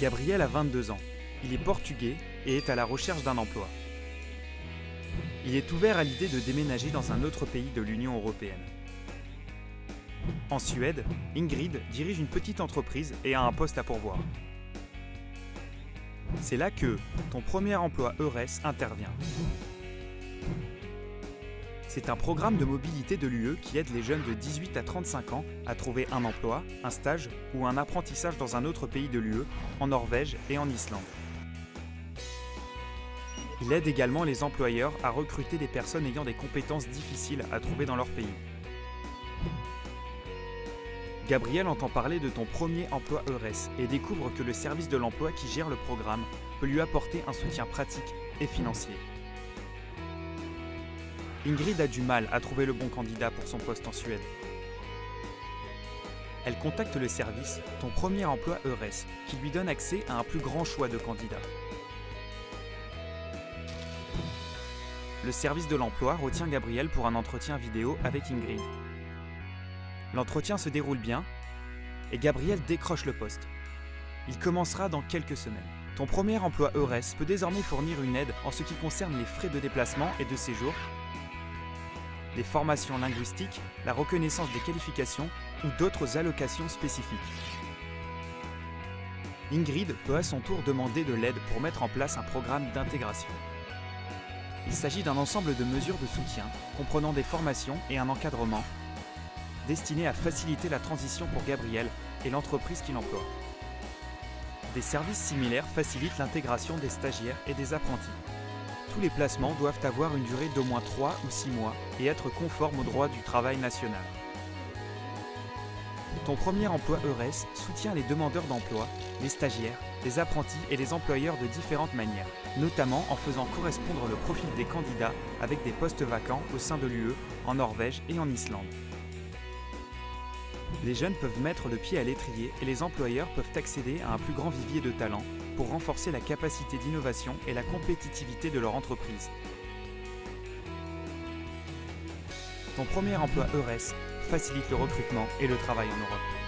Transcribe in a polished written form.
Gabriel a 22 ans. Il est portugais et est à la recherche d'un emploi. Il est ouvert à l'idée de déménager dans un autre pays de l'Union européenne. En Suède, Ingrid dirige une petite entreprise et a un poste à pourvoir. C'est là que ton premier emploi EURES intervient. C'est un programme de mobilité de l'UE qui aide les jeunes de 18 à 35 ans à trouver un emploi, un stage ou un apprentissage dans un autre pays de l'UE, en Norvège et en Islande. Il aide également les employeurs à recruter des personnes ayant des compétences difficiles à trouver dans leur pays. Gabriel entend parler de ton premier emploi EURES et découvre que le service de l'emploi qui gère le programme peut lui apporter un soutien pratique et financier. Ingrid a du mal à trouver le bon candidat pour son poste en Suède. Elle contacte le service Ton premier emploi EURES qui lui donne accès à un plus grand choix de candidats. Le service de l'emploi retient Gabriel pour un entretien vidéo avec Ingrid. L'entretien se déroule bien et Gabriel décroche le poste. Il commencera dans quelques semaines. Ton premier emploi EURES peut désormais fournir une aide en ce qui concerne les frais de déplacement et de séjour, les formations linguistiques, la reconnaissance des qualifications ou d'autres allocations spécifiques. Ingrid peut à son tour demander de l'aide pour mettre en place un programme d'intégration. Il s'agit d'un ensemble de mesures de soutien comprenant des formations et un encadrement destiné à faciliter la transition pour Gabriel et l'entreprise qui l'emploie. Des services similaires facilitent l'intégration des stagiaires et des apprentis. Tous les placements doivent avoir une durée d'au moins 3 ou 6 mois et être conformes au droit du travail national. Ton premier emploi EURES soutient les demandeurs d'emploi, les stagiaires, les apprentis et les employeurs de différentes manières, notamment en faisant correspondre le profil des candidats avec des postes vacants au sein de l'UE, en Norvège et en Islande. Les jeunes peuvent mettre le pied à l'étrier et les employeurs peuvent accéder à un plus grand vivier de talents pour renforcer la capacité d'innovation et la compétitivité de leur entreprise. Ton premier emploi EURES facilite le recrutement et le travail en Europe.